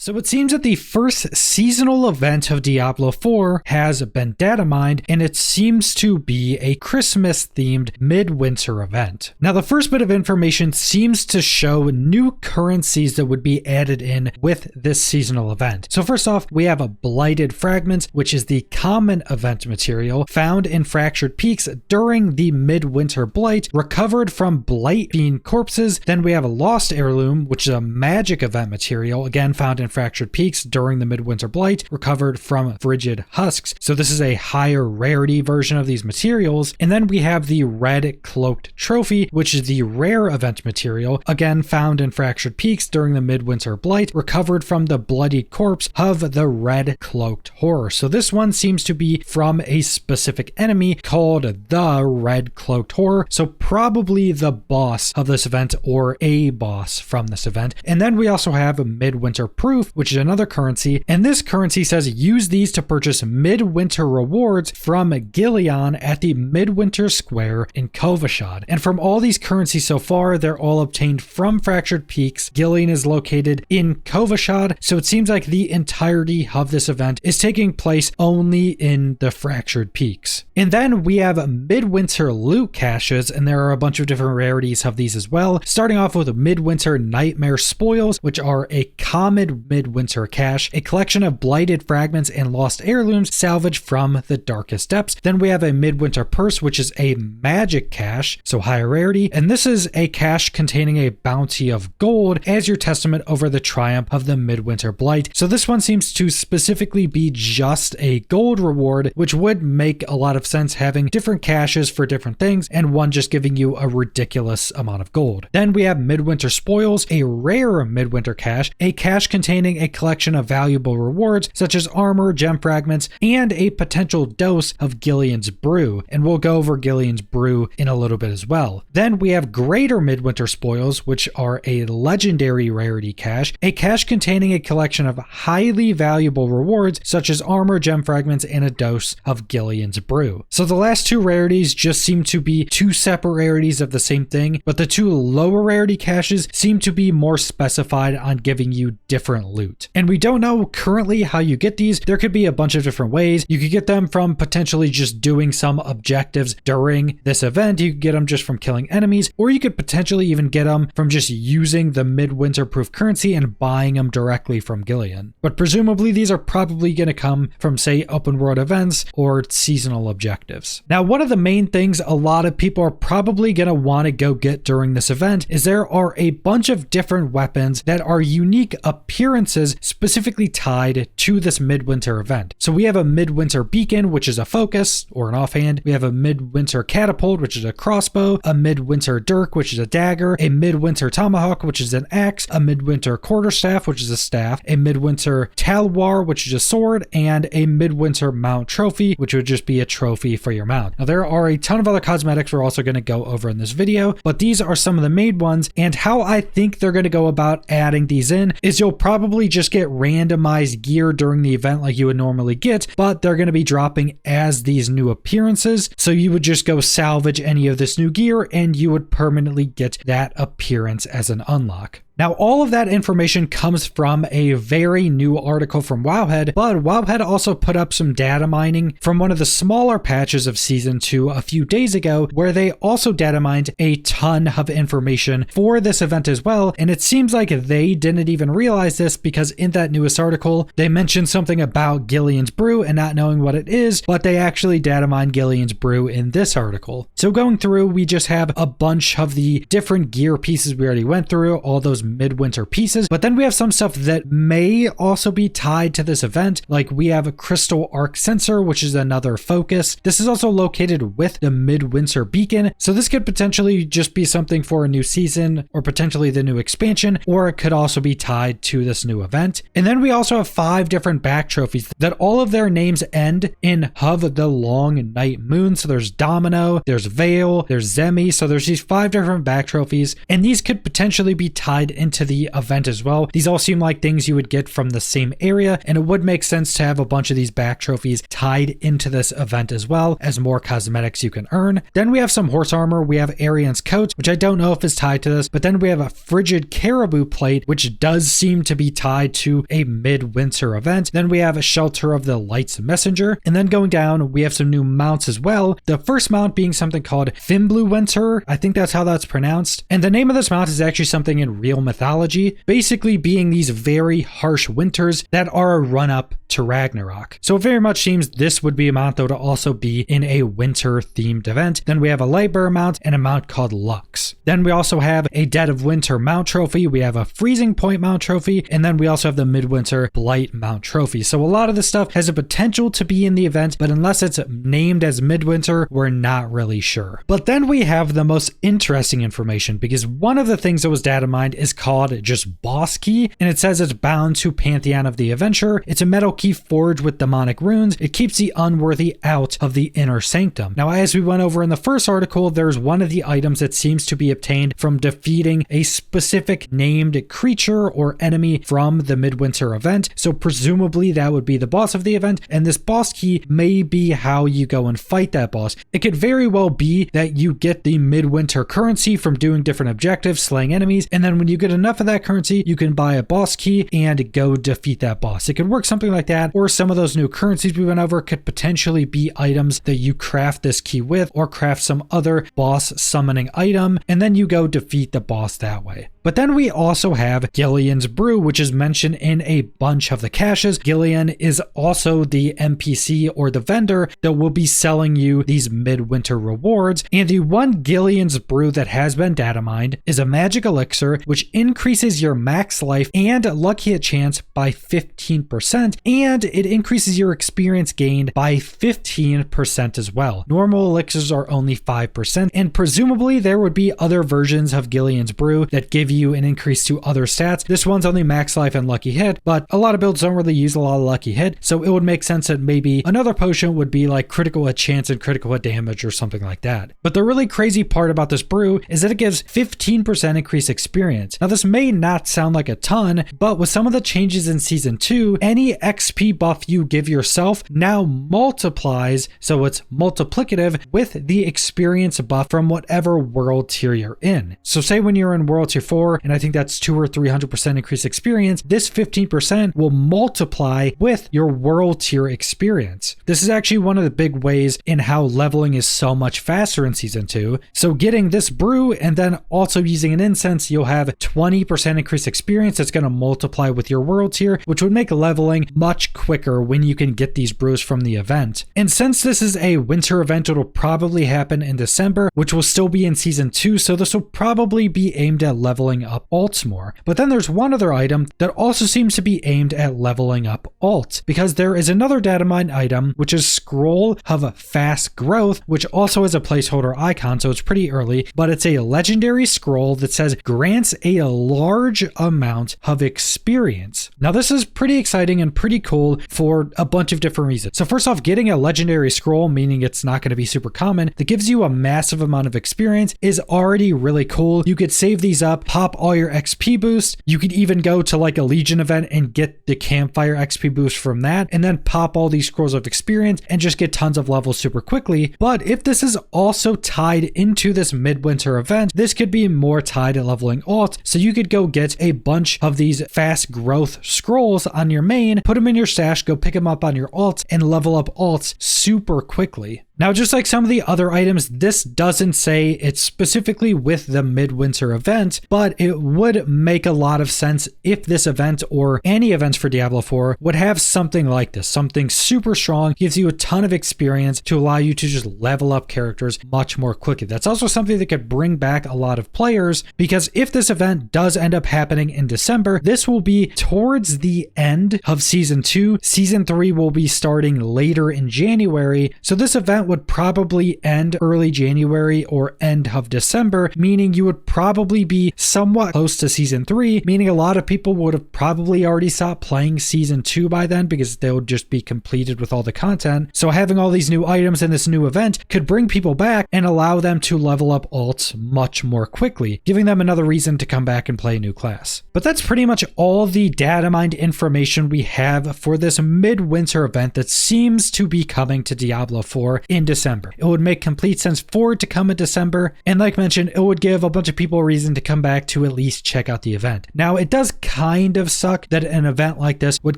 So it seems that the first seasonal event of Diablo 4 has been data mined, and it seems to be a Christmas-themed midwinter event. Now, the first bit of information seems to show new currencies that would be added in with this seasonal event. So first off, we have a Blighted Fragments, which is the common event material found in Fractured Peaks during the Midwinter Blight, recovered from Blight Fiend corpses. Then we have a Lost Heirloom, which is a magic event material, again found in Fractured Peaks during the Midwinter Blight, recovered from Frigid Husks. So this is a higher rarity version of these materials. And then we have the Red Cloaked Trophy, which is the rare event material, again found in Fractured Peaks during the Midwinter Blight, recovered from the bloodied corpse of the Red Cloaked Horror. So this one seems to be from a specific enemy called the Red Cloaked Horror. So probably the boss of this event or a boss from this event. And then we also have a Midwinter Proof, which is another currency, and this currency says use these to purchase Midwinter Rewards from Gillian at the Midwinter Square in Kovashad. And from all these currencies so far, they're all obtained from Fractured Peaks. Gillian is located in Kovashad, so it seems like the entirety of this event is taking place only in the Fractured Peaks. And then we have Midwinter Loot caches, and there are a bunch of different rarities of these as well, starting off with Midwinter Nightmare Spoils, which are a common Midwinter cache, a collection of blighted fragments and lost heirlooms salvaged from the darkest depths. Then we have a Midwinter Purse, which is a magic cache, so higher rarity, and this is a cache containing a bounty of gold as your testament over the triumph of the Midwinter Blight. So this one seems to specifically be just a gold reward, which would make a lot of sense having different caches for different things and one just giving you a ridiculous amount of gold. Then we have Midwinter Spoils, a rare Midwinter cache, a cache containing a collection of valuable rewards such as armor, gem fragments, and a potential dose of Gillians Brew. And we'll go over Gillians Brew in a little bit as well. Then we have Greater Midwinter Spoils, which are a legendary rarity cache, a cache containing a collection of highly valuable rewards such as armor, gem fragments, and a dose of Gillian's Brew. So the last two rarities just seem to be two separate rarities of the same thing, but the two lower rarity caches seem to be more specified on giving you different loot. And we don't know currently how you get these. There could be a bunch of different ways. You could get them from potentially just doing some objectives during this event. You could get them just from killing enemies, or you could potentially even get them from just using the Midwinter Proof currency and buying them directly from Gillian. But presumably these are probably going to come from, say, open world events or seasonal objectives. Now, one of the main things a lot of people are probably going to want to go get during this event is there are a bunch of different weapons that are unique appearances specifically tied to this Midwinter event. So we have a Midwinter Beacon, which is a focus or an offhand. We have a Midwinter Catapult, which is a crossbow, a Midwinter Dirk, which is a dagger, a Midwinter Tomahawk, which is an axe, a Midwinter Quarterstaff, which is a staff, a Midwinter Talwar, which is a sword, and a Midwinter Mount Trophy, which would just be a trophy for your mount. Now, there are a ton of other cosmetics we're also going to go over in this video, but these are some of the main ones, and how I think they're going to go about adding these in is you'll probably just get randomized gear during the event like you would normally get, but they're going to be dropping as these new appearances. So you would just go salvage any of this new gear and you would permanently get that appearance as an unlock. Now, all of that information comes from a very new article from Wowhead, but Wowhead also put up some data mining from one of the smaller patches of Season 2 a few days ago, where they also data mined a ton of information for this event as well, and it seems like they didn't even realize this because in that newest article, they mentioned something about Gillian's Brew and not knowing what it is, but they actually data mined Gillian's Brew in this article. So going through, we just have a bunch of the different gear pieces we already went through, all those Midwinter pieces, but then we have some stuff that may also be tied to this event. Like we have a Crystal Arc Sensor, which is another focus. This is also located with the Midwinter Beacon, so this could potentially just be something for a new season or potentially the new expansion, or it could also be tied to this new event. And then we also have 5 different back trophies that all of their names end in of the Long Night Moon. So there's Domino, there's Veil, there's Zemi, so there's these 5 different back trophies, and these could potentially be tied into the event as well. These all seem like things you would get from the same area, and it would make sense to have a bunch of these back trophies tied into this event as well as more cosmetics you can earn. Then we have some horse armor. We have Arian's coat, which I don't know if is tied to this, but then we have a frigid caribou plate, which does seem to be tied to a midwinter event. Then we have a shelter of the light's messenger, and then going down we have some new mounts as well. The first mount being something called Fimbluwinter, I think that's how that's pronounced, and the name of this mount is actually something in real mythology, basically being these very harsh winters that are a run-up to Ragnarok. So it very much seems this would be a mount that would also be in a winter themed event. Then we have a Lightbearer mount and a mount called Lux. Then we also have a Dead of Winter mount trophy, we have a Freezing Point mount trophy, and then we also have the Midwinter Blight mount trophy. So a lot of this stuff has a potential to be in the event, but unless it's named as Midwinter, we're not really sure. But then we have the most interesting information, because one of the things that was data mined is called just Boss Key, and it says it's bound to Pantheon of the Adventurer. It's a metal key forged with demonic runes. It keeps the unworthy out of the inner sanctum. Now, as we went over in the first article, there's one of the items that seems to be obtained from defeating a specific named creature or enemy from the Midwinter event. So presumably that would be the boss of the event, and this boss key may be how you go and fight that boss. It could very well be that you get the Midwinter currency from doing different objectives, slaying enemies, and then when you get enough of that currency, you can buy a boss key and go defeat that boss. It could work something like that, or some of those new currencies we went over could potentially be items that you craft this key with, or craft some other boss summoning item, and then you go defeat the boss that way. But then we also have Gillian's Brew, which is mentioned in a bunch of the caches. Gillian is also the NPC or the vendor that will be selling you these Midwinter rewards. And the one Gillian's Brew that has been data mined is a magic elixir, which increases your max life and lucky hit chance by 15%, and it increases your experience gained by 15% as well. Normal elixirs are only 5%, and presumably there would be other versions of Gillian's Brew that give you an increase to other stats. This one's only max life and lucky hit, but a lot of builds don't really use a lot of lucky hit, so it would make sense that maybe another potion would be like critical hit chance and critical hit damage or something like that. But the really crazy part about this brew is that it gives 15% increased experience. Now this may not sound like a ton, but with some of the changes in season 2, any XP buff you give yourself now multiplies, so it's multiplicative with the experience buff from whatever world tier you're in. So say when you're in world tier 4, and I think that's 200 or 300% increased experience, this 15% will multiply with your world tier experience. This is actually one of the big ways in how leveling is so much faster in season 2. So getting this brew and then also using an incense, you'll have 20% increased experience that's going to multiply with your world tier, which would make leveling much quicker when you can get these brews from the event. And since this is a winter event, it'll probably happen in December, which will still be in season 2, so this will probably be aimed at leveling up alts more. But then there's one other item that also seems to be aimed at leveling up alts, because there is another data mine item, which is Scroll of Fast Growth, which also has a placeholder icon, so it's pretty early, but it's a legendary scroll that says grants a large amount of experience. Now this is pretty exciting and pretty cool for a bunch of different reasons. So first off, getting a legendary scroll, meaning it's not going to be super common, that gives you a massive amount of experience is already really cool. You could save these up, pop all your XP boost. You could even go to like a Legion event and get the campfire XP boost from that, and then pop all these scrolls of experience and just get tons of levels super quickly. But if this is also tied into this Midwinter event, this could be more tied to leveling alt. So you could go get a bunch of these fast growth scrolls on your main, put them in your stash, go pick them up on your alt, and level up alts super quickly. Now, just like some of the other items, this doesn't say it's specifically with the Midwinter event, but it would make a lot of sense if this event or any events for Diablo 4 would have something like this. Something super strong, gives you a ton of experience to allow you to just level up characters much more quickly. That's also something that could bring back a lot of players, because if this event does end up happening in December, this will be towards the end of season 2. Season 3 will be starting later in January, so this event would probably end early January or end of December, meaning you would probably be somewhat close to season 3, meaning a lot of people would have probably already stopped playing season 2 by then because they would just be completed with all the content. So having all these new items in this new event could bring people back and allow them to level up alts much more quickly, giving them another reason to come back and play a new class. But that's pretty much all the data mined information we have for this Midwinter event that seems to be coming to Diablo 4 in December. It would make complete sense for it to come in December, and like mentioned, it would give a bunch of people a reason to come back to at least check out the event. Now, it does kind of suck that an event like this would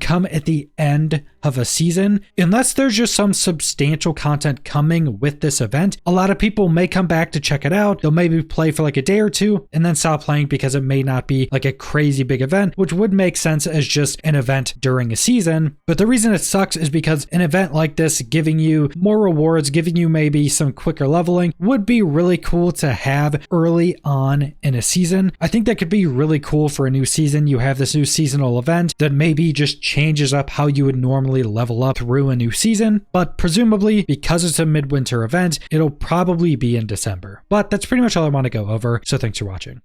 come at the end of a season. Unless there's just some substantial content coming with this event, a lot of people may come back to check it out. They'll maybe play for like a day or two and then stop playing because it may not be like a crazy big event, which would make sense as just an event during a season. But the reason it sucks is because an event like this giving you more rewards, giving you maybe some quicker leveling would be really cool to have early on in a season. I think that could be really cool for a new season. You have this new seasonal event that maybe just changes up how you would normally level up through a new season, but presumably because it's a midwinter event, it'll probably be in December. But that's pretty much all I want to go over, so thanks for watching.